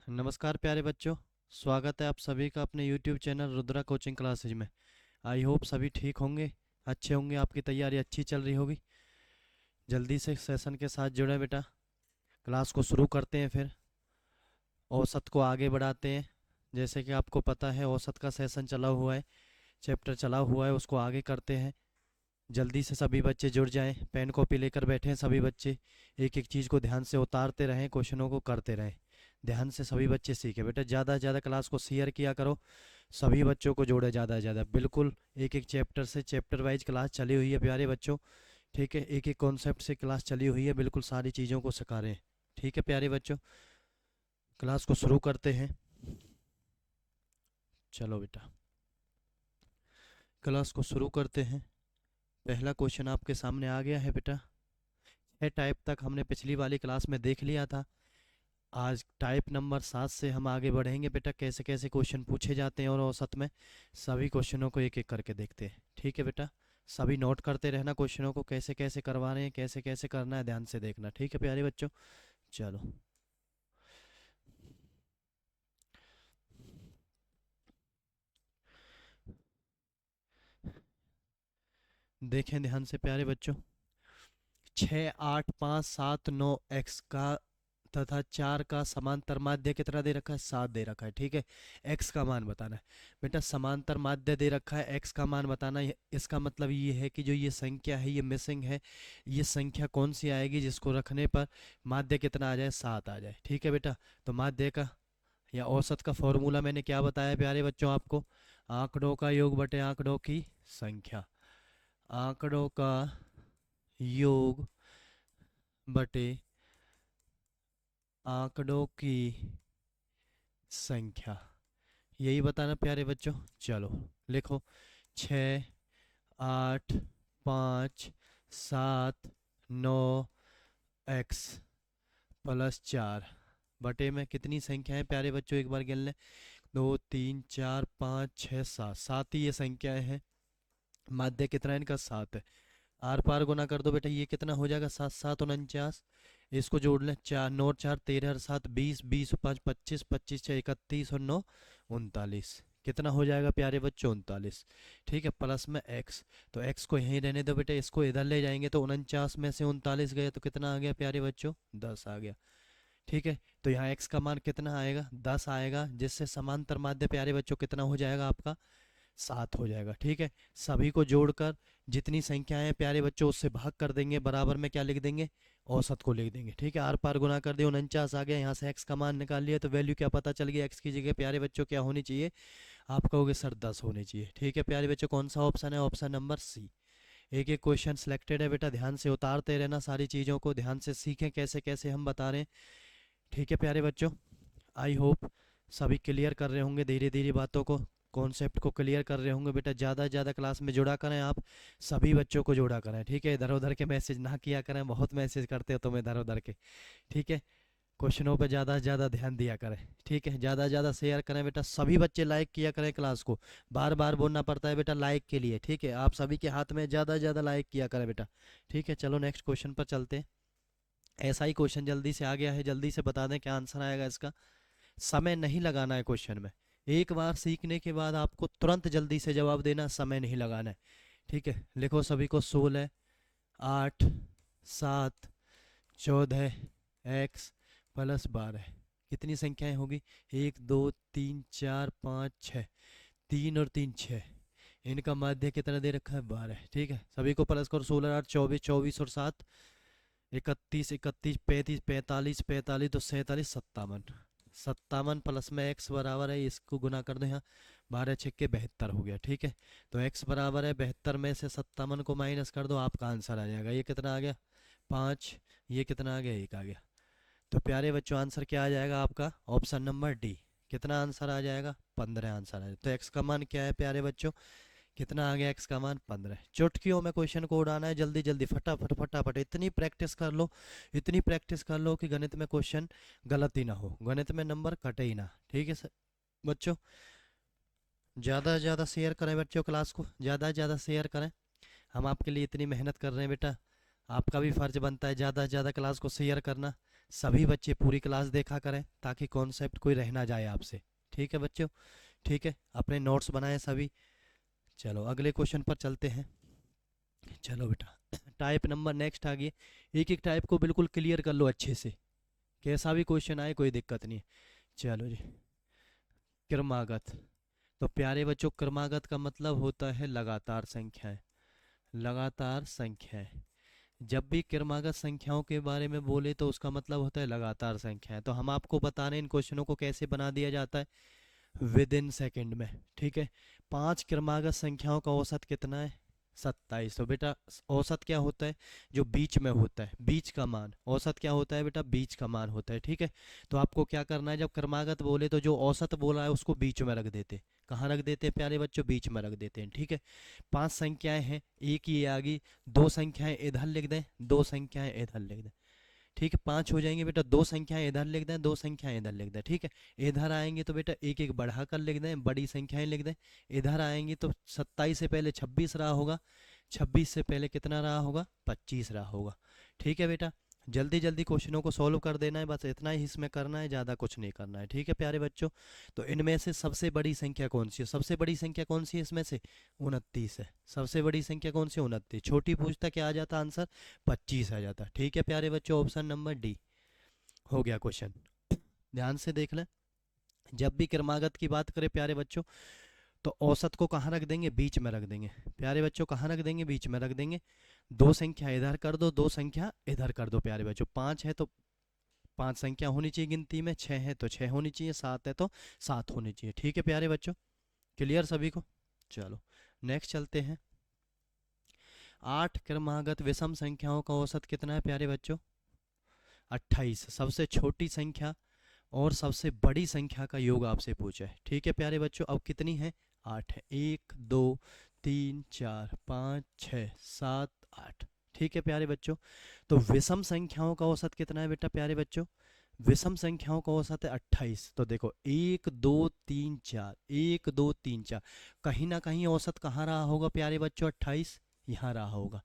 नमस्कार प्यारे बच्चों। स्वागत है आप सभी का अपने YouTube channel Rudra coaching classes में। आई होप सभी ठीक होंगे, अच्छे होंगे, आपकी तैयारी अच्छी चल रही होगी। जल्दी से सेशन के साथ जुड़े बेटा। क्लास को शुरू करते हैं, फिर औसत को आगे बढ़ाते हैं। जैसे कि आपको पता है औसत का सेशन चला हुआ है, चैप्टर चला हुआ है, उसको आगे करते हैं। जल्दी से सभी बच्चे जुड़ जाएं, पेन कॉपी लेकर बैठे हैं सभी बच्चे। एक एक चीज़ को ध्यान से उतारते रहें, क्वेश्चनों को करते रहें। ध्यान से सभी बच्चे सीखें बेटा। ज़्यादा से ज़्यादा क्लास को शेयर किया करो, सभी बच्चों को जोड़े ज़्यादा से ज़्यादा। बिल्कुल एक एक चैप्टर से चैप्टर वाइज क्लास चली हुई है प्यारे बच्चों। ठीक है, एक एक कॉन्सेप्ट से क्लास चली हुई है, बिल्कुल सारी चीज़ों को सिखा रहे हैं। ठीक है प्यारे बच्चों, क्लास को शुरू करते हैं। चलो बेटा, क्लास को शुरू करते हैं। पहला क्वेश्चन आपके सामने आ गया है बेटा। 6 टाइप तक हमने पिछली वाली क्लास में देख लिया था। आज टाइप नंबर 7 से हम आगे बढ़ेंगे बेटा, कैसे कैसे क्वेश्चन पूछे जाते हैं और औसत में सभी क्वेश्चनों को एक एक करके देखते हैं। ठीक है बेटा, सभी नोट करते रहना क्वेश्चनों को, कैसे कैसे करवा रहे हैं, कैसे कैसे करना है, ध्यान से देखना। ठीक है प्यारे बच्चों, चलो देखें ध्यान से प्यारे बच्चों। 6, 8, 5, 7, 9 एक्स का तथा 4 का समांतर माध्य कितना दे रखा है? 7 दे रखा है। ठीक है, एक्स का मान बताना है बेटा। समांतर माध्य दे रखा है, एक्स का मान बताना है। इसका मतलब ये है कि जो ये संख्या है ये मिसिंग है। ये संख्या कौन सी आएगी जिसको रखने पर माध्य कितना आ जाए? 7 आ जाए। ठीक है बेटा, तो माध्य का या औसत का फॉर्मूला मैंने क्या बताया प्यारे बच्चों आपको? आंकड़ों का योग बटे आंकड़ों की संख्या। आंकड़ों का योग बटे आंकड़ों की संख्या, यही बताना प्यारे बच्चों। चलो लिखो, 6, 8, 5, 7, 9 एक्स प्लस 4 बटे में कितनी संख्या है प्यारे बच्चों? एक बार गिन लें। 2, 3, 4, 5, 6, 7, 7 ही ये संख्याएं हैं। माध्य कितना है इनका? 7 है। आर पार गुना कर दो बेटा, ये कितना हो जाएगा? 7, 7, 49। इसको जोड़ लें, 4, 9, 4, 13, 7, 20, 20, 5, 25, 25, 6, 31 और 9, 39। कितना हो जाएगा प्यारे बच्चों? 39। ठीक है, प्लस में एक्स। तो एक्स को यहीं रहने दो बेटा, इसको इधर ले जाएंगे तो 49 में से 39 गए तो कितना आ गया प्यारे बच्चों? 10 आ गया। ठीक है, तो यहाँ एक्स का मान कितना आएगा? 10 आएगा, जिससे समांतर माध्य प्यारे बच्चों कितना हो जाएगा आपका? 7 हो जाएगा। ठीक है, सभी को जोड़कर जितनी संख्याएं हैं प्यारे बच्चों उससे भाग कर देंगे, बराबर में क्या लिख देंगे? औसत को लिख देंगे। ठीक है, आर पार गुना कर दिया, 49 आ गया। यहाँ से एक्स का मान निकाल लिया तो वैल्यू क्या पता चल गया? एक्स की जगह प्यारे बच्चों क्या होनी चाहिए? आप कहोगे सर 10 होनी चाहिए। ठीक है प्यारे बच्चों, कौन सा ऑप्शन है? Option number C. एक एक क्वेश्चन सिलेक्टेड है बेटा, ध्यान से उतारते रहना, सारी चीज़ों को ध्यान से सीखें कैसे कैसे हम बता रहे हैं। ठीक है प्यारे बच्चों, आई होप सभी क्लियर कर रहे होंगे धीरे धीरे बातों को, कॉन्सेप्ट को क्लियर कर रहे होंगे बेटा। ज़्यादा से ज़्यादा क्लास में जुड़ा करें, आप सभी बच्चों को जोड़ा करें। ठीक है, इधर उधर के मैसेज ना किया करें, बहुत मैसेज करते हो तुम इधर उधर के। ठीक है, क्वेश्चनों पे ज़्यादा से ज़्यादा ध्यान दिया करें। ठीक है, ज़्यादा से ज़्यादा शेयर करें बेटा, सभी बच्चे लाइक किया करें क्लास को। बार बार बोलना पड़ता है बेटा लाइक के लिए। ठीक है, आप सभी के हाथ में, ज़्यादा से ज़्यादा लाइक किया करें बेटा। ठीक है, चलो नेक्स्ट क्वेश्चन पर चलते हैं। ऐसा ही क्वेश्चन जल्दी से आ गया है, जल्दी से बता दें क्या आंसर आएगा इसका। समय नहीं लगाना है क्वेश्चन में। एक बार सीखने के बाद आपको तुरंत जल्दी से जवाब देना, समय नहीं लगाना है। ठीक है, लिखो सभी को। 16, 8, 7, 14 एक्स प्लस 12 कितनी संख्याएं होगी? 1, 2, 3, 4, 5, 6। 3 और 3, 6। इनका माध्य कितना दे रखा है? 12। ठीक है, सभी को प्लस करो। 16, 8, 24, 24 और 7, 31, 31, 35, 45, 45 तो 47, 57। 57 प्लस में एक्स बराबर है, इसको गुना कर दो यहाँ। 12 6 72 हो गया। ठीक है, तो एक्स बराबर है 72 में से 57 को माइनस कर दो, आपका आंसर आ जाएगा। ये कितना आ गया? 5। ये कितना आ गया? 1 आ गया। तो प्यारे बच्चों आंसर क्या आ जाएगा आपका? Option number D. कितना आंसर आ जाएगा? 15 आंसर आ जाएगा। तो एक्स का मान क्या है प्यारे बच्चों? कितना आ गया? एक्स का मान 15। चुटकियों में क्वेश्चन को उड़ाना है, जल्दी जल्दी फटाफट फटाफट। इतनी प्रैक्टिस कर लो, इतनी प्रैक्टिस कर लो कि गणित में क्वेश्चन गलत ही ना हो, गणित में नंबर कटे ही ना। ठीक है सर बच्चों, ज़्यादा से ज़्यादा शेयर करें बच्चों, क्लास को ज़्यादा से ज़्यादा शेयर करें। हम आपके लिए इतनी मेहनत कर रहे हैं बेटा, आपका भी फ़र्ज बनता है ज़्यादा से ज़्यादा क्लास को शेयर करना, सभी बच्चे पूरी क्लास देखा करें ताकि कॉन्सेप्ट कोई रह ना जाए आपसे। ठीक है बच्चों, ठीक है, अपने नोट्स बनाएं सभी। चलो अगले क्वेश्चन पर चलते हैं। चलो बेटा टाइप नंबर नेक्स्ट आ गई। एक एक टाइप को बिल्कुल क्लियर कर लो अच्छे से, कैसा भी क्वेश्चन आए कोई दिक्कत नहीं है। चलो जी, क्रमागत। तो प्यारे बच्चों क्रमागत का मतलब होता है लगातार संख्याएं, लगातार संख्याएं। जब भी क्रमागत संख्याओं के बारे में बोले तो उसका मतलब होता है लगातार संख्याएं। तो हम आपको बता रहे हैं इन क्वेश्चनों को कैसे बना दिया जाता है, विद इन सेकेंड में। ठीक है, 5 क्रमागत संख्याओं का औसत कितना है, 27। तो बेटा औसत क्या होता है, जो बीच में होता है, बीच का मान। औसत क्या होता है बेटा, बीच का मान होता है। ठीक है, तो आपको क्या करना है, जब क्रमागत बोले तो जो औसत बोला है उसको बीच में रख देते। कहाँ रख देते हैं प्यारे बच्चों, बीच में रख देते हैं। ठीक है, 5 संख्याएं हैं, एक ये आ गई, 2 संख्याएं इधर लिख दें, 2 संख्याएं इधर लिख दें। ठीक है, 5 हो जाएंगे बेटा, 2 संख्याएं इधर लिख दें, 2 संख्याएं इधर लिख दें। ठीक है, इधर आएंगे तो बेटा एक एक बढ़ा कर लिख दें, बड़ी संख्याएं लिख दें। इधर आएंगे तो 27 से पहले 26 रहा होगा, 26 से पहले कितना रहा होगा, 25 रहा होगा। ठीक है बेटा, जल्दी जल्दी क्वेश्चनों को सॉल्व कर देना है, बस इतना ही इसमें करना है, ज़्यादा कुछ नहीं करना है। ठीक है प्यारे बच्चों, तो इनमें से सबसे बड़ी संख्या कौन सी है, सबसे बड़ी संख्या कौन सी है इसमें से, 29 है। सबसे बड़ी संख्या कौन सी, 29। छोटी पूछता क्या आ जाता आंसर, 25 आ जाता। ठीक है प्यारे बच्चों, ऑप्शन नंबर डी हो गया क्वेश्चन। ध्यान से देख लें, जब भी क्रमागत की बात करें प्यारे बच्चों तो औसत को कहाँ रख देंगे, बीच में रख देंगे। प्यारे बच्चों कहाँ रख देंगे, बीच में रख देंगे। 2 संख्या इधर कर दो, 2 संख्या इधर कर दो। प्यारे बच्चों 5 है तो 5 संख्या होनी चाहिए गिनती में, 6 है तो 6 होनी चाहिए, 7 है तो 7 होनी चाहिए। ठीक है प्यारे बच्चों, क्लियर सभी को। चलो नेक्स्ट चलते हैं। 8 क्रमागत विषम संख्याओं का औसत कितना है प्यारे बच्चों, 28। सबसे छोटी संख्या और सबसे बड़ी संख्या का योग आपसे पूछा है। ठीक है प्यारे बच्चों, अब कितनी है, 8 है। 1 2 3 4 5 6 7 8। ठीक है प्यारे बच्चों, तो विषम संख्याओं का औसत कितना है बेटा प्यारे बच्चों, विषम संख्याओं का औसत है 28। तो देखो 1 2 3 4, 1 2 3 4, कहीं ना कहीं औसत कहाँ रहा होगा प्यारे बच्चों, 28 यहाँ रहा होगा।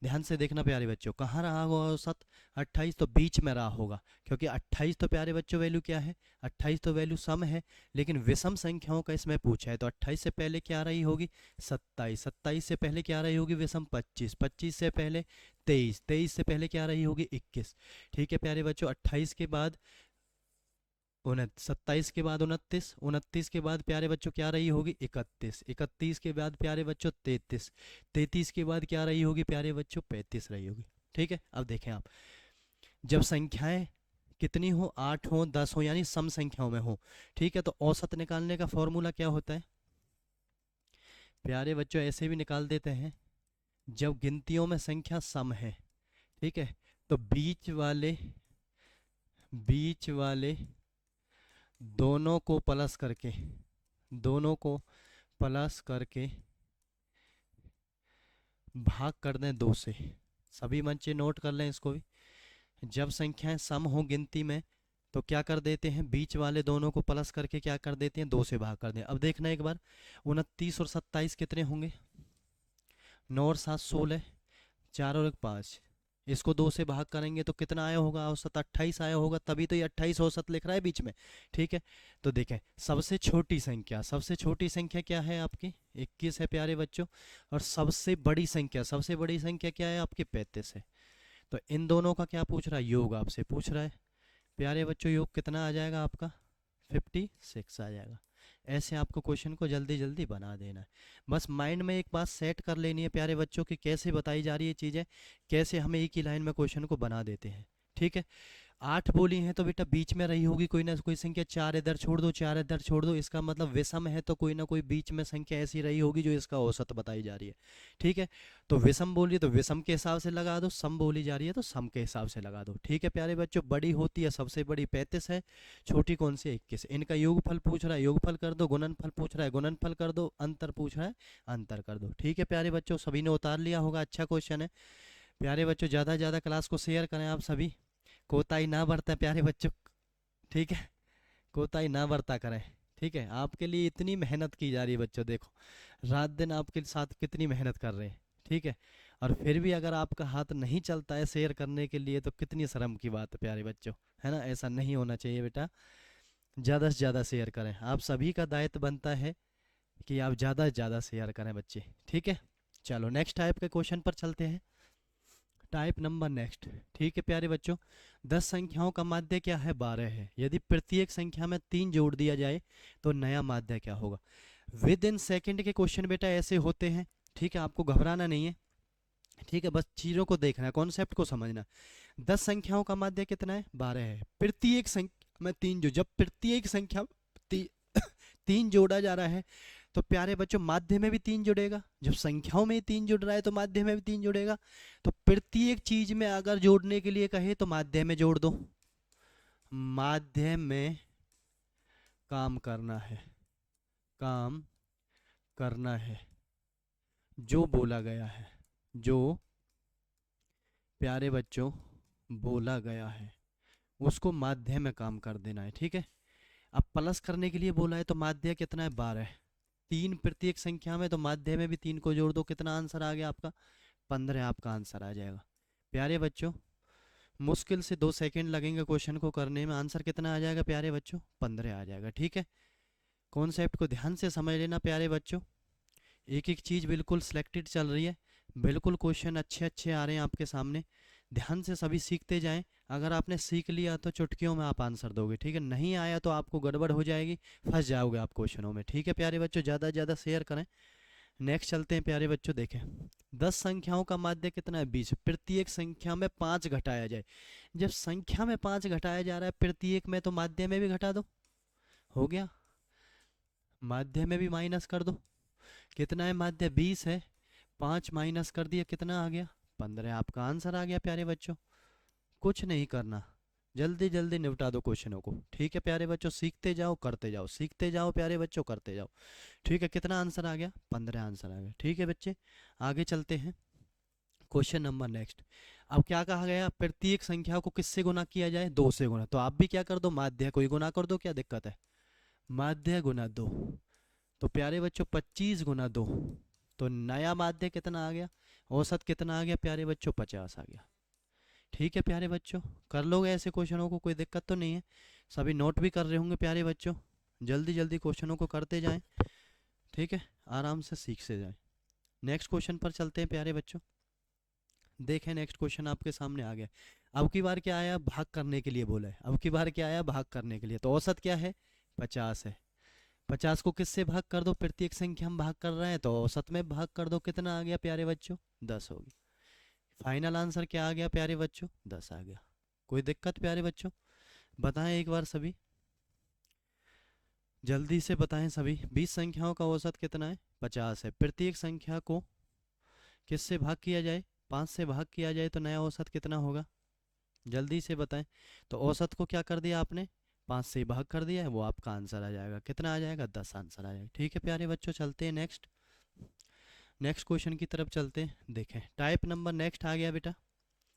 ध्यान से देखना प्यारे बच्चों, कहाँ रहा होगा औसत, 28 तो बीच में रहा होगा, क्योंकि 28 तो प्यारे बच्चों वैल्यू क्या है, 28 तो वैल्यू सम है, लेकिन विषम संख्याओं का इसमें पूछा है तो 28 से पहले क्या रही होगी, 27। 27 से पहले क्या रही होगी विषम, 25। 25 से पहले 23। 23 से पहले क्या रही होगी, 21। ठीक है प्यारे बच्चों, 28 के बाद 27 के बाद 29, 29 के बाद प्यारे बच्चों क्या रही होगी, 31। 31 के बाद प्यारे बच्चों 33। 33 के बाद क्या रही होगी प्यारे बच्चों, 35 रही होगी। ठीक है, अब देखें आप, जब संख्याएं कितनी हो, 8 हो 10 हो, यानी सम संख्याओं में हो। ठीक है, तो औसत निकालने का फॉर्मूला क्या होता है प्यारे बच्चों, ऐसे भी निकाल देते हैं, जब गिनतियों में संख्या सम है। ठीक है, तो बीच वाले दोनों को प्लस करके, दोनों को प्लस करके भाग कर दें 2 से। सभी बच्चे नोट कर लें इसको भी, जब संख्याएं सम हो गिनती में तो क्या कर देते हैं, बीच वाले दोनों को प्लस करके क्या कर देते हैं, 2 से भाग कर दें। अब देखना एक बार, 29 और 27 कितने होंगे, 9 और 7 16, 4 और 1 5। इसको 2 से भाग करेंगे तो कितना आया होगा औसत, 28 आया होगा, तभी तो ये 28 औसत लिख रहा है बीच में। ठीक है, तो देखें सबसे छोटी संख्या, सबसे छोटी संख्या क्या है आपकी, 21 है प्यारे बच्चों, और सबसे बड़ी संख्या क्या है आपकी, 35 है। तो इन दोनों का क्या पूछ रहा है, योग आपसे पूछ रहा है। प्यारे बच्चों योग कितना आ जाएगा आपका, 56 आ जाएगा। ऐसे आपको क्वेश्चन को जल्दी जल्दी बना देना है, बस माइंड में एक बात सेट कर लेनी है प्यारे बच्चों की कैसे बताई जा रही है चीज़ें, कैसे हमें एक ही लाइन में क्वेश्चन को बना देते हैं। ठीक है, 8 बोली हैं तो बेटा बीच में रही होगी कोई ना कोई संख्या, 4 इधर छोड़ दो, 4 इधर छोड़ दो, इसका मतलब विषम है तो कोई ना कोई बीच में संख्या ऐसी रही होगी जो इसका औसत बताई जा रही है। ठीक है, तो विषम बोली तो विषम के हिसाब से लगा दो, सम बोली जा रही है तो सम के हिसाब से लगा दो। ठीक है प्यारे बच्चों, बड़ी होती है सबसे बड़ी 35 है, छोटी कौन सी 21। इनका योगफल पूछ रहा है, योगफल कर दो, गुणनफल पूछ रहा है, गुणनफल कर दो, अंतर पूछ रहा है, अंतर कर दो। ठीक है प्यारे बच्चों, सभी ने उतार लिया होगा, अच्छा क्वेश्चन है। प्यारे बच्चों ज़्यादा से ज़्यादा क्लास को शेयर करें आप सभी, कोताही ना बरतें प्यारे बच्चों। ठीक है, कोताही ना बरता करें। ठीक है, आपके लिए इतनी मेहनत की जा रही है बच्चों, देखो रात दिन आपके साथ कितनी मेहनत कर रहे हैं। ठीक है, और फिर भी अगर आपका हाथ नहीं चलता है शेयर करने के लिए तो कितनी शर्म की बात है प्यारे बच्चों, है ना। ऐसा नहीं होना चाहिए बेटा, ज़्यादा से ज़्यादा शेयर करें। आप सभी का दायित्व बनता है कि आप ज़्यादा से ज़्यादा शेयर करें बच्चे, ठीक है। चलो नेक्स्ट टाइप के क्वेश्चन पर चलते हैं। टाइप नंबर नेक्स्ट, ठीक है प्यारे बच्चों। 10 संख्याओं का माध्य क्या है, 12 है। यदि प्रत्येक संख्या में 3 जोड़ दिया जाए तो नया माध्य क्या होगा। विद इन सेकेंड के क्वेश्चन बेटा ऐसे होते हैं, ठीक है। आपको घबराना नहीं है, ठीक है, बस चीज़ों को देखना है, कॉन्सेप्ट को समझना। 10 संख्याओं का माध्य कितना है, 12 है। प्रत्येक संख्या में 3 जो, जब प्रत्येक संख्या ती, 3 जोड़ा जा रहा है तो प्यारे बच्चों माध्य में भी 3 जुड़ेगा। जब संख्याओं में 3 जुड़ रहा है तो माध्य में भी 3 जुड़ेगा। तो प्रत्येक चीज में अगर जोड़ने के लिए कहे तो माध्य में जोड़ दो। माध्य में काम करना है, काम करना है। जो बोला गया है, जो प्यारे बच्चों बोला गया है उसको माध्य में काम कर देना है, ठीक है। अब प्लस करने के लिए बोला है तो माध्य कितना है, 12। 3 प्रत्येक संख्या में तो माध्य में भी 3 को जोड़ दो, कितना आंसर आ गया आपका, 15 आपका आंसर आ जाएगा। प्यारे बच्चों मुश्किल से 2 सेकंड लगेंगे क्वेश्चन को करने में, आंसर कितना आ जाएगा प्यारे बच्चों, 15 आ जाएगा, ठीक है। कॉन्सेप्ट को ध्यान से समझ लेना प्यारे बच्चों, एक एक चीज़ बिल्कुल सिलेक्टेड चल रही है, बिल्कुल क्वेश्चन अच्छे अच्छे आ रहे हैं आपके सामने। ध्यान से सभी सीखते जाएं। अगर आपने सीख लिया तो चुटकियों में आप आंसर दोगे, ठीक है। नहीं आया तो आपको गड़बड़ हो जाएगी, फंस जाओगे आप क्वेश्चनों में, ठीक है प्यारे बच्चों। ज़्यादा से ज़्यादा शेयर करें। नेक्स्ट चलते हैं प्यारे बच्चों, देखें 10 संख्याओं का माध्य कितना है, 20। प्रत्येक संख्या में 5 घटाया जाए। जब संख्या में 5 घटाया जा रहा है प्रत्येक में तो माध्य में भी घटा दो, हो गया। माध्य में भी माइनस कर दो, कितना है माध्य, 20 है। 5 माइनस कर दिया, कितना आ गया, 15। आपका आंसर आ गया प्यारे बच्चों। कुछ नहीं करना, जल्दी जल्दी निपटा दो क्वेश्चनों को, ठीक है प्यारे बच्चों। सीखते जाओ करते जाओ, सीखते जाओ प्यारे बच्चों करते जाओ, ठीक है। कितना आंसर आ गया, 15 आंसर आ गया, ठीक है बच्चे। आगे चलते हैं क्वेश्चन नंबर नेक्स्ट। अब क्या कहा गया, प्रत्येक संख्या को किससे गुना किया जाए, 2 से गुना। तो आप भी क्या कर दो, माध्य को ही गुना कर दो, क्या दिक्कत है। माध्य गुना 2, तो प्यारे बच्चों 25 गुना 2, तो नया माध्य कितना आ गया, औसत कितना आ गया प्यारे बच्चों, 50 आ गया, ठीक है प्यारे बच्चों। कर लोगे ऐसे क्वेश्चनों को, कोई दिक्कत तो नहीं है। सभी नोट भी कर रहे होंगे प्यारे बच्चों, जल्दी जल्दी क्वेश्चनों को करते जाएं, ठीक है, आराम से सीख से जाएं। नेक्स्ट क्वेश्चन पर चलते हैं प्यारे बच्चों। देखें नेक्स्ट क्वेश्चन आपके सामने आ गया। अब की बार क्या आया, भाग करने के लिए बोला है। अब की बार क्या आया, भाग करने के लिए। तो औसत क्या है, 50 है। 50 को किससे भाग कर दो, प्रत्येक संख्या हम भाग कर रहे हैं तो औसत में भाग कर दो, कितना आ गया प्यारे बच्चों, 10 होगी। फाइनल आंसर क्या आ गया प्यारे बच्चों, 10 आ गया। कोई दिक्कत प्यारे बच्चों, बताएं एक बार सभी, जल्दी से बताएं सभी। 20 संख्याओं का औसत कितना है, 50 है। प्रत्येक संख्या को किससे भाग किया जाए, 5 से भाग किया जाए तो नया औसत कितना होगा, जल्दी से बताएं। तो औसत को क्या कर दिया आपने, 5 से भाग कर दिया है, वो आपका आंसर आ जाएगा, कितना आ जाएगा, 10 आंसर आ जाएगा, ठीक है प्यारे बच्चों। चलते हैं नेक्स्ट, नेक्स्ट क्वेश्चन की तरफ चलते हैं। देखें टाइप नंबर नेक्स्ट आ गया बेटा।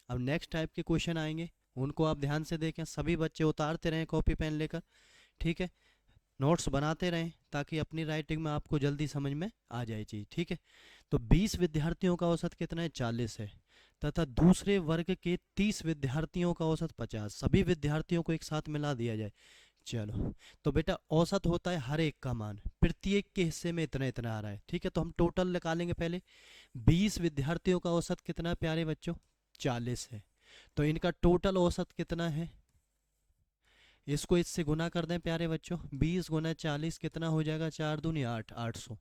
अब नेक्स्ट टाइप के क्वेश्चन आएंगे, उनको आप ध्यान से देखें। सभी बच्चे उतारते रहें कॉपी पेन लेकर, ठीक है। नोट्स बनाते रहें ताकि अपनी राइटिंग में आपको जल्दी समझ में आ जाए चीज़, ठीक है। तो 20 विद्यार्थियों का औसत कितना है, 40 है। तथा दूसरे वर्ग के 30 विद्यार्थियों का औसत 50। सभी विद्यार्थियों को एक साथ मिला दिया जाए। चलो तो बेटा औसत होता है हर एक का मान, प्रत्येक के हिस्से में इतना इतना आ रहा है, ठीक है। तो हम टोटल निकालेंगे पहले। 20 विद्यार्थियों का औसत कितना है प्यारे बच्चों, 40 है। तो इनका टोटल औसत कितना है, इसको इससे गुना कर दें प्यारे बच्चों। 20 गुना 40 कितना हो जाएगा, 4 दूनी 8, 800।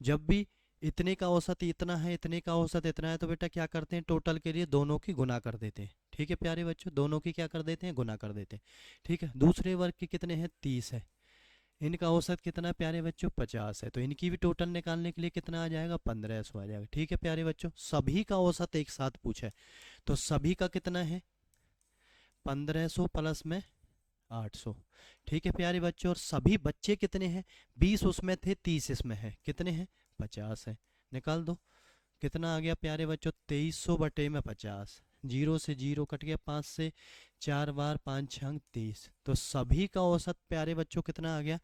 जब भी इतने का औसत इतना है, इतने का औसत इतना है, तो बेटा क्या करते हैं, टोटल के लिए दोनों की गुना कर देते हैं, ठीक है प्यारे बच्चों। दोनों की क्या कर देते हैं, गुना कर देते हैं, ठीक है। दूसरे वर्ग के कितने हैं, 30 है। इनका औसत कितना है प्यारे बच्चों, 50 है। तो इनकी भी टोटल निकालने के लिए कितना आ जाएगा, 1500 आ जाएगा, ठीक है प्यारे बच्चों। सभी का औसत एक साथ पूछा है तो सभी का कितना है, 1500 प्लस में 800, ठीक है प्यारे बच्चों। और सभी बच्चे कितने हैं, 20 उसमें थे, 30 इसमें है, कितने हैं, 50 है। निकाल दो, कितना आ गया प्यारे बच्चों, 2300 बटे में 50। जीरो से जीरो कट गया, 5 से 4 बार 5 छंग 30। तो सभी का औसत प्यारे बच्चों कितना आ गया,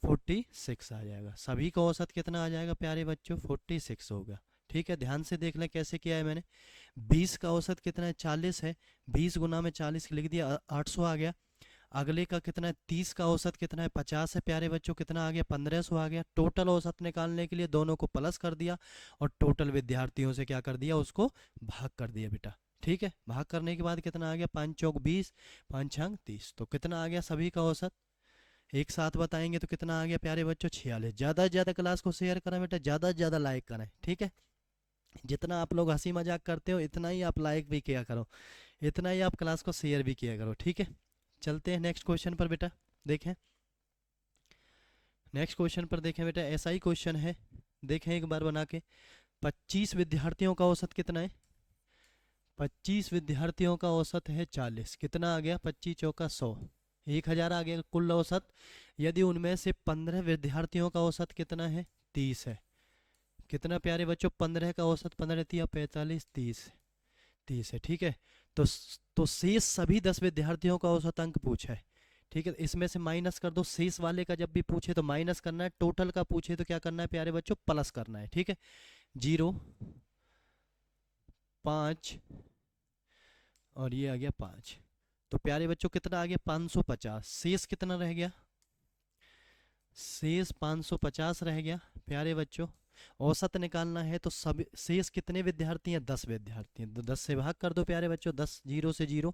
46 आ जाएगा। सभी का औसत कितना आ जाएगा प्यारे बच्चों, 46 होगा, ठीक है, ध्यान से देख लें कैसे किया है मैंने। 20 का औसत कितना है, 40 है, 20 गुना में 40 लिख दिया, 800 आ गया। अगले का कितना है, 30 का औसत कितना है, 50 है प्यारे बच्चों, कितना आ गया, 1500 आ गया। टोटल औसत निकालने के लिए दोनों को प्लस कर दिया और टोटल विद्यार्थियों से क्या कर दिया, उसको भाग कर दिया बेटा। ठीक है, भाग करने के बाद कितना आ गया, 5 चौक 20, 5 छंग 30, तो कितना आ गया सभी का औसत, एक साथ बताएंगे तो कितना आ गया प्यारे बच्चों, 46। ज़्यादा से ज़्यादा क्लास को शेयर करें बेटा, ज़्यादा से ज़्यादा लाइक करें, ठीक है। जितना आप लोग हंसी मजाक करते हो इतना ही आप लाइक भी किया करो, इतना ही आप क्लास को शेयर भी किया करो, ठीक है। चलते हैं नेक्स्ट क्वेश्चन पर बेटा, देखें नेक्स्ट क्वेश्चन पर देखें बेटा, ऐसा ही क्वेश्चन है, देखें एक बार बना के। 25 विद्यार्थियों का औसत कितना है, 25 विद्यार्थियों का औसत है 40, कितना आ गया, 25 चौका 100, 1000 आ गया कुल औसत। यदि उनमें से 15 विद्यार्थियों का औसत कितना है, 30 है, कितना प्यारे बच्चों, 15 का औसत, 15 तिया 45, 30, 30 है, ठीक है। तो शेष सभी 10 विद्यार्थियों का औसत अंक पूछा है, ठीक है। इसमें से माइनस कर दो, शेष वाले का जब भी पूछे तो माइनस करना है, टोटल का पूछे तो क्या करना है प्यारे बच्चों, प्लस करना है, ठीक है। 0, 5 और ये आ गया 5, तो प्यारे बच्चों कितना आ गया, 550। शेष कितना रह गया, शेष 550 रह गया प्यारे बच्चों। औसत निकालना है तो सब शेष कितने विद्यार्थी हैं, 10 विद्यार्थी हैं, तो 10 से भाग कर दो प्यारे बच्चों, 10, 0 से 0,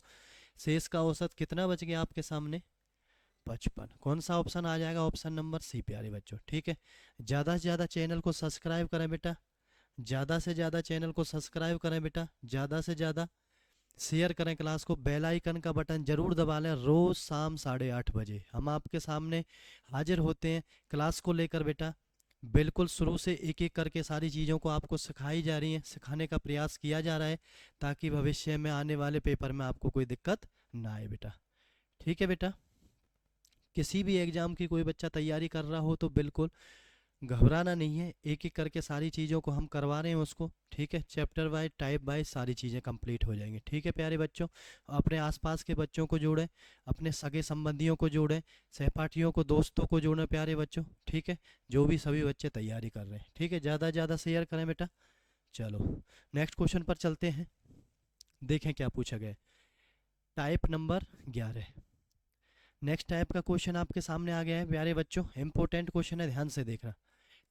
शेष का औसत कितना बच गया आपके सामने, 55। कौन सा ऑप्शन आ जाएगा, ऑप्शन नंबर सी प्यारे बच्चों, ठीक है। ज़्यादा से ज़्यादा चैनल को सब्सक्राइब करें बेटा, ज़्यादा से ज़्यादा चैनल को सब्सक्राइब करें बेटा, ज़्यादा से ज़्यादा शेयर करें क्लास को, बेल आइकन का बटन जरूर दबा लें। रोज़ शाम 8:30 बजे हम आपके सामने हाजिर होते हैं क्लास को लेकर बेटा। बिल्कुल शुरू से एक एक करके सारी चीज़ों को आपको सिखाई जा रही हैं, सिखाने का प्रयास किया जा रहा है, ताकि भविष्य में आने वाले पेपर में आपको कोई दिक्कत ना आए बेटा, ठीक है बेटा। किसी भी एग्ज़ाम की कोई बच्चा तैयारी कर रहा हो तो बिल्कुल घबराना नहीं है, एक एक करके सारी चीज़ों को हम करवा रहे हैं उसको, ठीक है। चैप्टर वाइज, टाइप वाइज सारी चीज़ें कंप्लीट हो जाएंगी, ठीक है प्यारे बच्चों। अपने आसपास के बच्चों को जोड़ें, अपने सगे संबंधियों को जोड़ें, सहपाठियों को, दोस्तों को जोड़ें प्यारे बच्चों, ठीक है। जो भी सभी बच्चे तैयारी कर रहे हैं, ठीक है, ज़्यादा से ज़्यादा शेयर करें बेटा। चलो नेक्स्ट क्वेश्चन पर चलते हैं, देखें क्या पूछा गया। टाइप नंबर 11, नेक्स्ट टाइप का क्वेश्चन आपके सामने आ गया है प्यारे बच्चों, इंपॉर्टेंट क्वेश्चन है, ध्यान से देखना।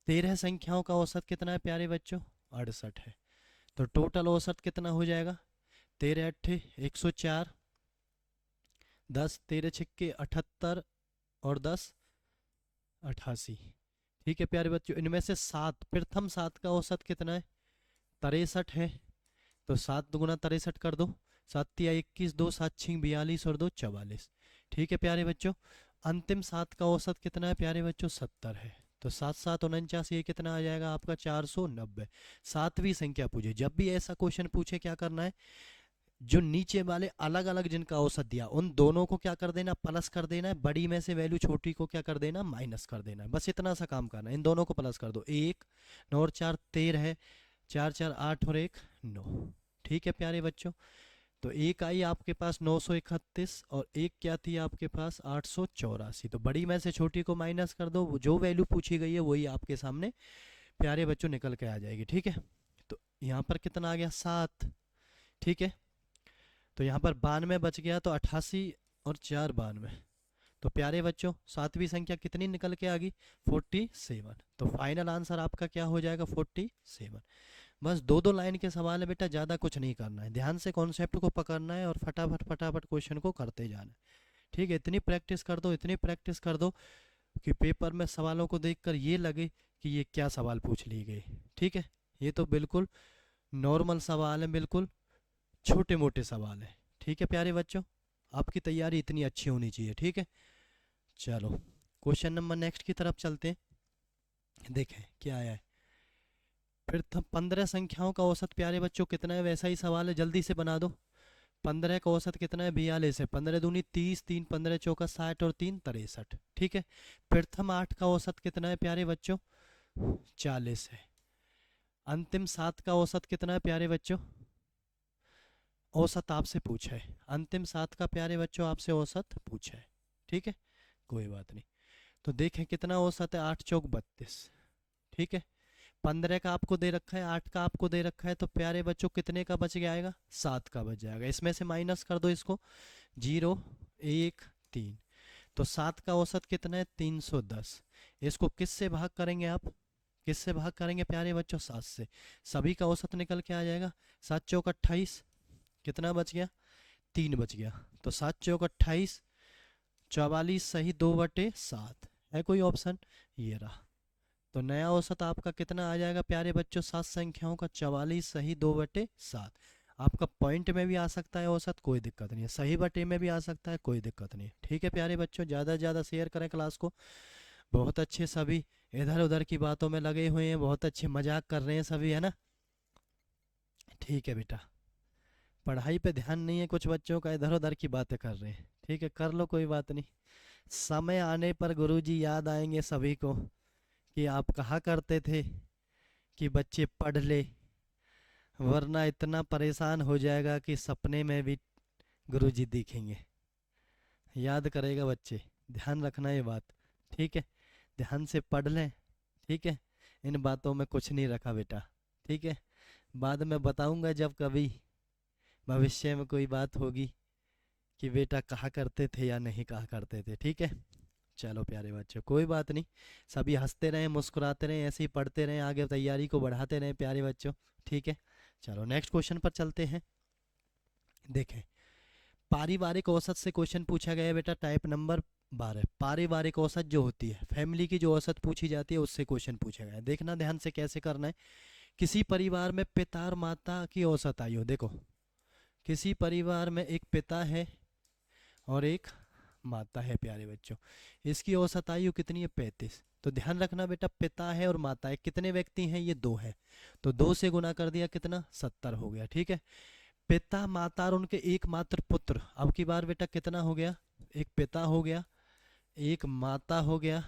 13 संख्याओं का औसत कितना है प्यारे बच्चों, 68 है, तो टोटल औसत कितना हो जाएगा, 13 अट्ठे 104, 10 13 छिक्के 78 और 10 88, ठीक है प्यारे बच्चों। इनमें से प्रथम 7 का औसत कितना है, 63 है, तो 7 गुना 63 कर दो, 7 तिया 21, 2 7 छिंग 42 और 2 44, ठीक है प्यारे बच्चों। अंतिम 7 का औसत कितना है प्यारे बच्चों, 70 है, तो 7 7 49, ये कितना आ जाएगा आपका, 490। सातवीं संख्या पूछे, जब भी ऐसा क्वेश्चन पूछे क्या करना है, जो नीचे वाले अलग अलग जिनका औसत दिया उन दोनों को क्या कर देना, प्लस कर देना है, बड़ी में से वैल्यू छोटी को क्या कर देना, माइनस कर देना है, बस इतना सा काम करना है। इन दोनों को प्लस कर दो, 1 9 और 4 13 है, 4 4 8 और 1 9, ठीक है प्यारे बच्चों। तो एक आई आपके पास 931 और एक क्या थी आपके पास 884, तो बड़ी में से छोटी को माइनस कर दो, जो वैल्यू पूछी गई है वही आपके सामने प्यारे बच्चों निकल के आ जाएगी, ठीक है। तो यहाँ पर कितना आ गया, 7, ठीक है। तो यहाँ पर 92 बच गया, तो 88 और 4 92, तो प्यारे बच्चों सातवीं संख्या कितनी निकल के आ गई, 47, तो फाइनल आंसर आपका क्या हो जाएगा, 47। बस दो दो लाइन के सवाल है बेटा, ज़्यादा कुछ नहीं करना है, ध्यान से कॉन्सेप्ट को पकड़ना है और फटाफट फटाफट क्वेश्चन को करते जाना है, ठीक है। इतनी प्रैक्टिस कर दो, इतनी प्रैक्टिस कर दो कि पेपर में सवालों को देखकर ये लगे कि ये क्या सवाल पूछ लिए गए, ठीक है। ये तो बिल्कुल नॉर्मल सवाल है, बिल्कुल छोटे मोटे सवाल है, ठीक है प्यारे बच्चों। आपकी तैयारी इतनी अच्छी होनी चाहिए, ठीक है। चलो क्वेश्चन नंबर नेक्स्ट की तरफ चलते हैं, देखें क्या आया है। फिर 15 संख्याओं का औसत प्यारे बच्चों कितना है, वैसा ही सवाल है, जल्दी से बना दो। 15 का औसत कितना है, 42 है, 15 दूनी 30, 3 15 चौका 60 और 3 63, ठीक है। प्रथम 8 का औसत कितना है प्यारे बच्चों, 40 है। अंतिम 7 का औसत कितना है प्यारे बच्चों, औसत आपसे पूछा है, अंतिम 7 का प्यारे बच्चों आपसे औसत पूछा है, ठीक है, कोई बात नहीं। तो देखें कितना औसत है, 8 चौक 32, ठीक है। 15 का आपको दे रखा है, 8 का आपको दे रखा है, तो प्यारे बच्चों कितने का बच गया आएगा? 7 का बच जाएगा। इसमें से माइनस कर दो इसको, 0 1 3, तो 7 का औसत कितना है? 310। इसको किस से भाग करेंगे आप? किस से भाग करेंगे प्यारे बच्चों? 7 से। सभी का औसत निकल के आ जाएगा। 7 चौक 28, कितना बच गया? 3 बच गया। तो 7 चौक 28, 44 सही 2/7 है कोई ऑप्शन? ये रहा। तो नया औसत आपका कितना आ जाएगा प्यारे बच्चों? 7 संख्याओं का 44 सही 2/7। आपका पॉइंट में भी आ सकता है औसत, कोई दिक्कत नहीं है, सही बटे में भी आ सकता है, कोई दिक्कत नहीं है। ठीक है प्यारे बच्चों, ज़्यादा से ज़्यादा शेयर करें क्लास को। बहुत अच्छे सभी इधर उधर की बातों में लगे हुए हैं, बहुत अच्छे मजाक कर रहे हैं सभी, है ना? ठीक है बेटा, पढ़ाई पे ध्यान नहीं है कुछ बच्चों का, इधर उधर की बातें कर रहे हैं। ठीक है, कर लो, कोई बात नहीं। समय आने पर गुरुजी याद आएंगे सभी को कि आप कहा करते थे कि बच्चे पढ़ ले, वरना इतना परेशान हो जाएगा कि सपने में भी गुरुजी दिखेंगे। याद करेगा बच्चे, ध्यान रखना ये बात। ठीक है, ध्यान से पढ़ लें। ठीक है, इन बातों में कुछ नहीं रखा बेटा। ठीक है, बाद में बताऊंगा जब कभी भविष्य में कोई बात होगी कि बेटा कहा करते थे या नहीं कहा करते थे। ठीक है, चलो प्यारे बच्चों, कोई बात नहीं, सभी हंसते रहें, मुस्कुराते रहें, ऐसे ही पढ़ते रहें, आगे तैयारी को बढ़ाते रहें प्यारे बच्चों। ठीक है, चलो नेक्स्ट क्वेश्चन पर चलते हैं। देखें, पारिवारिक औसत से क्वेश्चन पूछा गया है बेटा, टाइप नंबर 12। पारिवारिक औसत जो होती है, फैमिली की जो औसत पूछी जाती है, उससे क्वेश्चन पूछा गया है। देखना ध्यान से कैसे करना है। किसी परिवार में पिता और माता की औसत आयु, देखो किसी परिवार में एक पिता है और एक माता है प्यारे बच्चों, इसकी औसत आयु कितनी है? 35। तो ध्यान रखना बेटा, पिता है और माता है, कितने व्यक्ति हैं? ये 2 है, तो 2 से गुना कर दिया, कितना? 70 हो गया। ठीक है, पिता माता और उनके एकमात्र पुत्र, अब की बार बेटा कितना हो गया? एक पिता हो गया, एक माता हो गया,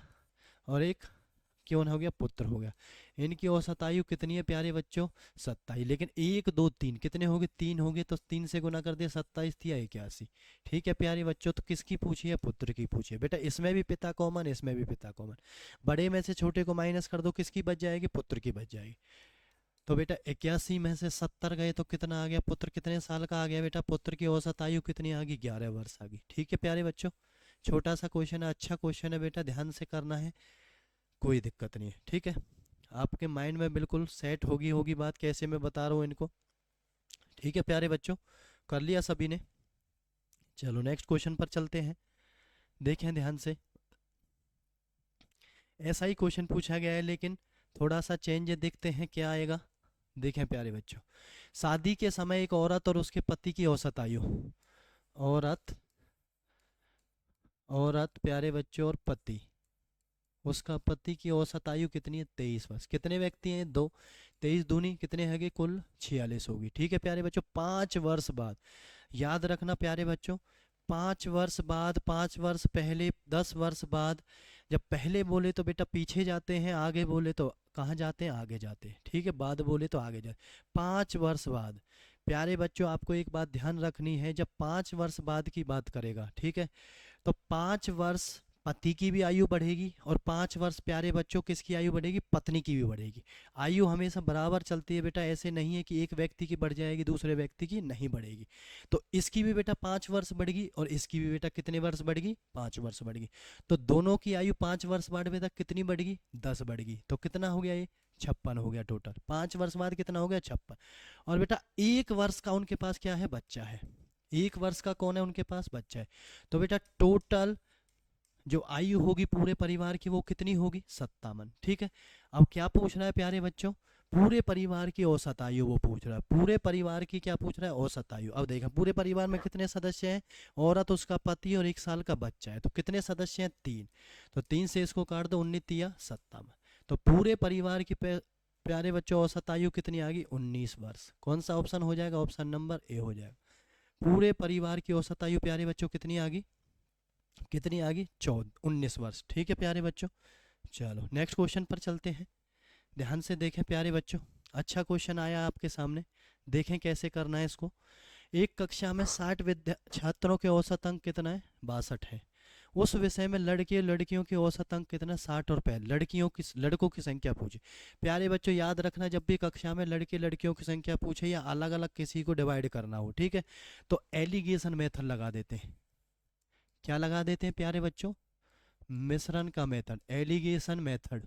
और एक क्यों हो गया? पुत्र हो गया। इनकी औसत आयु कितनी है प्यारे बच्चों? 27। लेकिन 1 2 3 कितने हो गए? 3 हो गए, तो 3 से गुना कर दिया, 27 थी 81। ठीक है प्यारे बच्चों, तो किसकी पूछी है? पुत्र की पूछी है बेटा। इसमें भी पिता कॉमन, इसमें भी पिता कॉमन, बड़े में से छोटे को माइनस कर दो, किसकी बच जाएगी? पुत्र की बच जाएगी। तो बेटा 81 में से 70 गए तो कितना आ गया? पुत्र कितने साल का आ गया बेटा? पुत्र की औसत आयु कितनी आ गई? 11 वर्ष आ गई। ठीक है प्यारे बच्चों, छोटा सा क्वेश्चन है, अच्छा क्वेश्चन है बेटा, ध्यान से करना है, कोई दिक्कत नहीं है। ठीक है, आपके माइंड में बिल्कुल सेट होगी होगी बात, कैसे मैं बता रहा हूँ इनको। ठीक है प्यारे बच्चों, कर लिया सभी ने? चलो नेक्स्ट क्वेश्चन पर चलते हैं। देखें ध्यान से, ऐसा ही क्वेश्चन पूछा गया है, लेकिन थोड़ा सा चेंज देखते हैं क्या आएगा। देखें प्यारे बच्चों, शादी के समय एक औरत और उसके पति की औसत आयु, औरत औरत प्यारे बच्चों और पति, उसका पति की औसत आयु कितनी है? 23 वर्ष। कितने व्यक्ति हैं? 2, 23 दूनी कितने हैं? कुल 46 होगी। ठीक है प्यारे बच्चों, 5 वर्ष बाद, याद रखना प्यारे बच्चों, 5 वर्ष बाद, 5 वर्ष पहले, 10 वर्ष बाद। जब पहले बोले तो बेटा पीछे जाते हैं, आगे बोले तो कहाँ जाते हैं? आगे जाते हैं। ठीक है, बाद बोले तो आगे जाते। 5 वर्ष बाद प्यारे बच्चों, आपको एक बात ध्यान रखनी है, जब 5 वर्ष बाद की बात करेगा, ठीक है, तो 5 वर्ष पति की भी आयु बढ़ेगी, और 5 वर्ष प्यारे बच्चों किसकी आयु बढ़ेगी? पत्नी की भी बढ़ेगी। आयु हमेशा बराबर चलती है बेटा, ऐसे नहीं है कि एक व्यक्ति की बढ़ जाएगी दूसरे व्यक्ति की नहीं बढ़ेगी। तो इसकी भी बेटा 5 वर्ष बढ़ेगी, और इसकी भी बेटा कितने वर्ष बढ़ेगी? 5 वर्ष बढ़ेगी। तो दोनों की आयु 5 वर्ष बाद बेटा कितनी बढ़ेगी? 10 बढ़ेगी। तो कितना हो गया? ये 56 हो गया टोटल। 5 वर्ष बाद कितना हो गया? 56। और बेटा 1 वर्ष का उनके पास क्या है? बच्चा है। 1 वर्ष का कौन है उनके पास? बच्चा है। तो बेटा टोटल जो आयु होगी पूरे परिवार की वो कितनी होगी? 57। ठीक है, अब क्या पूछ रहा है प्यारे बच्चों? पूरे परिवार की औसत आयु वो पूछ रहा है। पूरे परिवार की क्या पूछ रहा है? औसत आयु। अब देखा, पूरे परिवार में कितने सदस्य हैं? औरत, उसका पति और 1 साल का बच्चा है। तो कितने सदस्य हैं? 3। तो 3 से इसको काट दो, 19 तिया 57। तो पूरे परिवार की प्यारे बच्चों औसत आयु कितनी आ गई? 19 वर्ष। कौन सा ऑप्शन हो जाएगा? ऑप्शन नंबर ए हो जाएगा। पूरे परिवार की औसत आयु प्यारे बच्चों कितनी आ गई? कितनी आ गई? 19 वर्ष। ठीक है प्यारे बच्चों, चलो नेक्स्ट क्वेश्चन पर चलते हैं। ध्यान से देखें प्यारे बच्चों, अच्छा क्वेश्चन आया आपके सामने, देखें कैसे करना है इसको। एक कक्षा में 60 छात्रों के औसत अंक कितना है? 62 है। उस विषय में लड़के लड़कियों के औसत अंक कितना 60 और 65। लड़कों की संख्या पूछे। प्यारे बच्चों याद रखना, जब भी कक्षा में लड़के लड़कियों की संख्या पूछे या अलग अलग किसी को डिवाइड करना हो, ठीक है, तो एलिगेशन मेथड लगा देते हैं। क्या लगा देते हैं प्यारे बच्चों? मिश्रण का मेथड, एलिगेशन मेथड।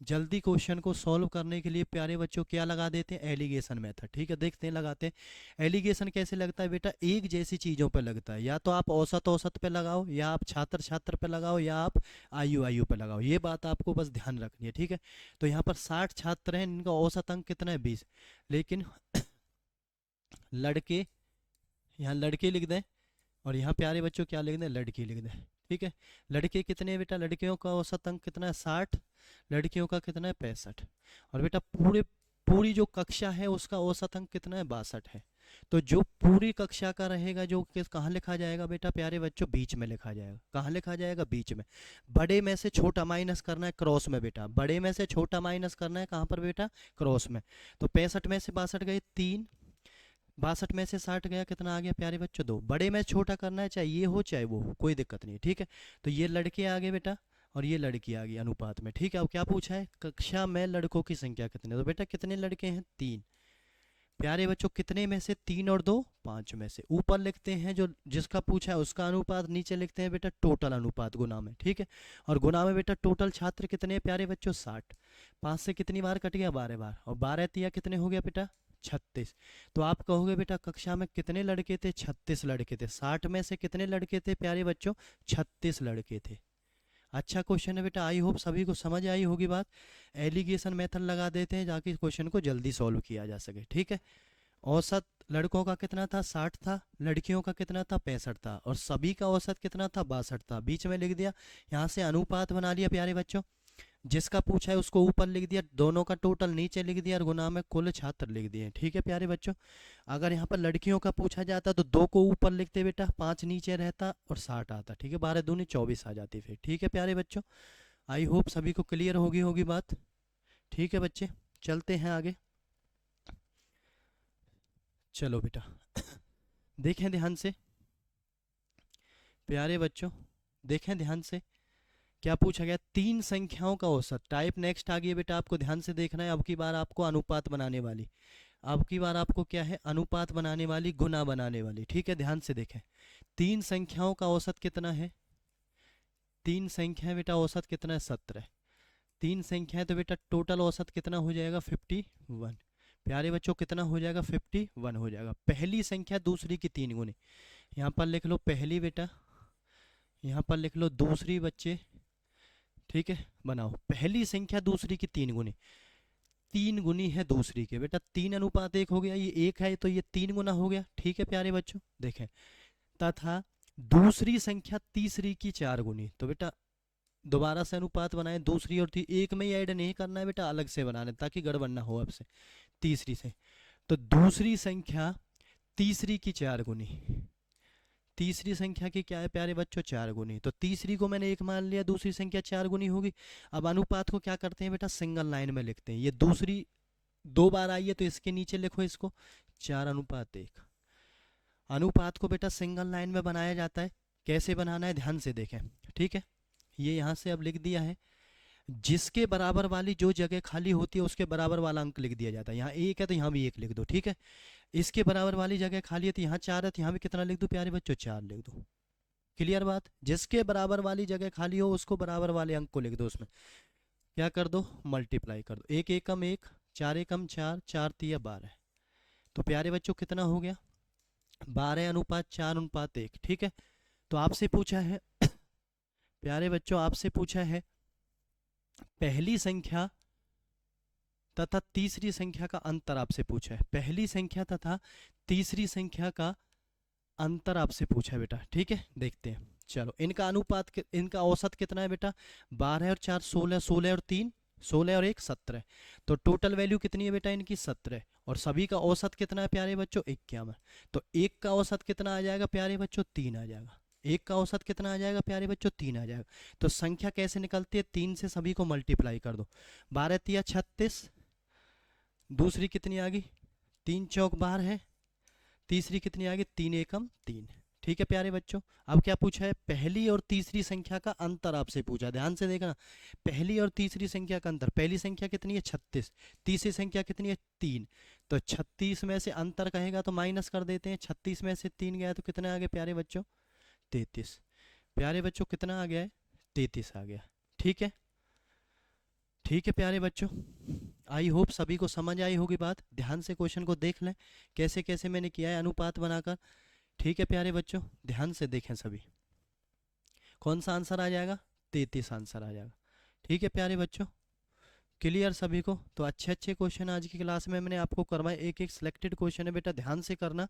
जल्दी क्वेश्चन को सॉल्व करने के लिए प्यारे बच्चों क्या लगा देते हैं? Alligation method. ठीक है, देखते हैं लगाते हैं। एलिगेशन कैसे लगता है बेटा? एक जैसी चीज़ों पे लगता है, या तो आप औसत औसत पे लगाओ, या आप छात्र छात्र पे लगाओ, या आप आयु आयु पे लगाओ। ये बात आपको बस ध्यान रखनी है, ठीक है। तो यहाँ पर 60 छात्र हैं, इनका औसत अंक कितना है? 20। लेकिन लड़के, यहाँ लड़के लिख दें, और यहाँ प्यारे बच्चों क्या लिख दें? लड़की लिख दें। ठीक है, लड़के कितने हैं बेटा? लड़कियों का औसत अंक कितना है? 60। लड़कियों का कितना है? 65। और बेटा पूरी जो कक्षा है उसका औसत अंक कितना है? 62 है। तो जो पूरी कक्षा का रहेगा, जो कहाँ लिखा जाएगा बेटा प्यारे बच्चों? बीच में लिखा जाएगा। कहाँ लिखा जाएगा? बीच में। बड़े में से छोटा माइनस करना है क्रॉस में बेटा, बड़े में से छोटा माइनस करना है कहाँ पर बेटा? क्रॉस में। तो 65 में से 62 गए 3, 62 में से 60 गया, कितना आ गया प्यारे बच्चों? 2। बड़े में छोटा करना है, चाहे ये हो चाहे वो हो, कोई दिक्कत नहीं, ठीक है। तो ये लड़के आ गए बेटा, और ये लड़की आ गई अनुपात में, ठीक है। अब क्या पूछा है? कक्षा में लड़कों की संख्या कितने? तो बेटा कितने लड़के हैं? 3। प्यारे बच्चों कितने में से? 3 और 2 5 में से। ऊपर लिखते हैं जो जिसका पूछा है उसका अनुपात, नीचे लिखते हैं बेटा टोटल अनुपात गुना में, ठीक है। और गुना में बेटा टोटल छात्र कितने हैं प्यारे बच्चों? 60। 5 से कितनी बार कट गया? 12 बार। और 12 तिया कितने हो गया बेटा? 36। तो आप कहोगे बेटा कक्षा में कितने लड़के थे? 36 लड़के थे। 60 में से कितने लड़के थे प्यारे बच्चों? 36 लड़के थे। अच्छा क्वेश्चन है बेटा, आई होप सभी को समझ आई होगी बात। एलिगेशन मेथड लगा देते हैं ताकि क्वेश्चन को जल्दी सॉल्व किया जा सके, ठीक है। औसत लड़कों का कितना था? 60 था। लड़कियों का कितना था? 65 था। और सभी का औसत कितना था? 62 था। बीच में लिख दिया, यहाँ से अनुपात बना लिया प्यारे बच्चों। जिसका पूछा है उसको ऊपर लिख दिया, दोनों का टोटल नीचे लिख दिया, और गुना में कुल छात्र लिख दिए, ठीक है प्यारे बच्चों। अगर यहाँ पर लड़कियों का पूछा जाता तो 2 को ऊपर लिखते बेटा, 5 नीचे रहता और 60 आता, ठीक है। 12 दूनी 24 आ जाती फिर, ठीक है प्यारे बच्चों। आई होप सभी को क्लियर होगी बात, ठीक है बच्चे। चलते हैं आगे। चलो बेटा देखें ध्यान से प्यारे बच्चों, देखें ध्यान से क्या पूछा गया? 3 संख्याओं का औसत। टाइप नेक्स्ट आ गई है बेटा, आपको ध्यान से देखना है। अब की बार आपको अनुपात बनाने वाली, अब की बार आपको क्या है? अनुपात बनाने वाली, गुना बनाने वाली, ठीक है। ध्यान से देखें, 3 संख्याओं का औसत कितना है? 3 संख्या बेटा औसत कितना है? 17। 3 संख्या है तो बेटा टोटल औसत कितना हो जाएगा? 51। प्यारे बच्चों कितना हो जाएगा? 51 हो जाएगा। पहली संख्या दूसरी की 3 गुनी। यहाँ पर लिख लो पहली बेटा, यहाँ पर लिख लो दूसरी बच्चे, ठीक है। बनाओ पहली संख्या दूसरी की 3 गुनी। 3 गुनी है दूसरी के बेटा, 3:1 हो गया। ये 1 है तो ये 3 गुना हो गया, ठीक है प्यारे बच्चों। देखें, तथा दूसरी संख्या तीसरी की 4 गुनी। तो बेटा दोबारा से अनुपात बनाए, दूसरी और एक में ही ऐड नहीं करना है बेटा, अलग से बनाना ताकि गड़बड़ ना हो। अब से तीसरी से, तो दूसरी संख्या तीसरी की 4 गुनी। तीसरी संख्या की क्या है प्यारे बच्चों? 4 गुनी। तो तीसरी को मैंने 1 मान लिया, दूसरी संख्या 4 गुनी होगी। अब अनुपात को क्या करते हैं बेटा? सिंगल लाइन में लिखते हैं। ये दूसरी 2 बार आई है तो इसके नीचे लिखो इसको 4:1। अनुपात को बेटा सिंगल लाइन में बनाया जाता है। कैसे बनाना है ध्यान से देखें, ठीक है। ये यहाँ से अब लिख दिया है, जिसके बराबर वाली जो जगह खाली होती है उसके बराबर वाला अंक लिख दिया जाता है। यहाँ 1 है तो यहाँ भी 1 लिख दो, ठीक है। इसके बराबर वाली जगह खाली है तो यहाँ 4 है तो यहाँ भी कितना लिख दो प्यारे बच्चों? 4 लिख दो। क्लियर बात? जिसके बराबर वाली जगह खाली हो उसको बराबर वाले अंक को लिख दो, उसमें क्या कर दो? मल्टीप्लाई कर दो। 1 एकम 1, 4 एकम 4, 4 तिया 12। तो प्यारे बच्चों कितना हो गया? 12:4:1, ठीक है। तो आपसे पूछा है प्यारे बच्चों, आपसे पूछा है पहली संख्या तथा तीसरी संख्या का अंतर आपसे पूछा है। पहली संख्या तथा तीसरी संख्या का अंतर आपसे पूछा है बेटा, ठीक है। देखते हैं, चलो इनका अनुपात इनका औसत कितना है बेटा? 12 और 4 16, 16 और 3 16 और 1 17। तो टोटल वैल्यू कितनी है बेटा इनकी? 17। और सभी का औसत कितना है प्यारे बच्चों? 51। तो 1 का औसत कितना आ जाएगा प्यारे बच्चों? 3 आ जाएगा। 1 का औसत कितना आ जाएगा प्यारे बच्चों? 3 आ जाएगा। तो संख्या कैसे निकलती है? 3 से सभी को मल्टीप्लाई कर दो। 12 तिया 36, दूसरी कितनी आ गई? 3 चौक 12 है, तीसरी कितनी आ गई? 3 एकम 3, ठीक है प्यारे बच्चों। अब क्या पूछा है, पहली और तीसरी संख्या का अंतर आपसे पूछा, ध्यान से देखना। पहली और तीसरी संख्या का अंतर, पहली संख्या कितनी है 36, तीसरी संख्या कितनी है 3। तो 36 में से अंतर कहेगा तो माइनस कर देते हैं, 36 में से 3 गया तो कितना आ गया प्यारे बच्चों 33। प्यारे बच्चों कितना आ गया है 33 आ गया। ठीक है, ठीक है प्यारे बच्चों, आई होप सभी को समझ आई होगी बात। ध्यान से क्वेश्चन को देख लें कैसे कैसे मैंने किया है अनुपात बनाकर। ठीक है प्यारे बच्चों, ध्यान से देखें सभी, कौन सा आंसर आ जाएगा 33 आंसर आ जाएगा। ठीक है प्यारे बच्चों, क्लियर सभी को। तो अच्छे अच्छे क्वेश्चन आज की क्लास में मैंने आपको करवाए, एक एक सिलेक्टेड क्वेश्चन है बेटा, ध्यान से करना।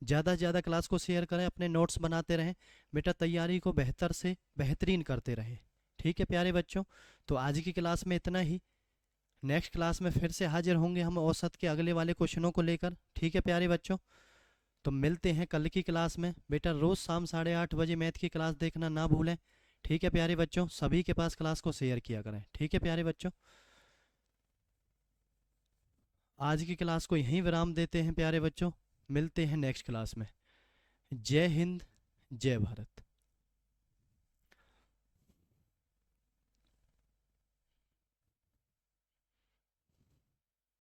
ज़्यादा से ज़्यादा क्लास को शेयर करें, अपने नोट्स बनाते रहें बेटा, तैयारी को बेहतर से बेहतरीन करते रहें। ठीक है प्यारे बच्चों, तो आज की क्लास में इतना ही। नेक्स्ट क्लास में फिर से हाजिर होंगे हम औसत के अगले वाले क्वेश्चनों को लेकर। ठीक है प्यारे बच्चों, तो मिलते हैं कल की क्लास में बेटा। रोज़ शाम 8:30 बजे मैथ की क्लास देखना ना भूलें। ठीक है प्यारे बच्चों, सभी के पास क्लास को शेयर किया करें। ठीक है प्यारे बच्चों, आज की क्लास को यहीं विराम देते हैं प्यारे बच्चों, मिलते हैं नेक्स्ट क्लास में। जय हिंद, जय भारत।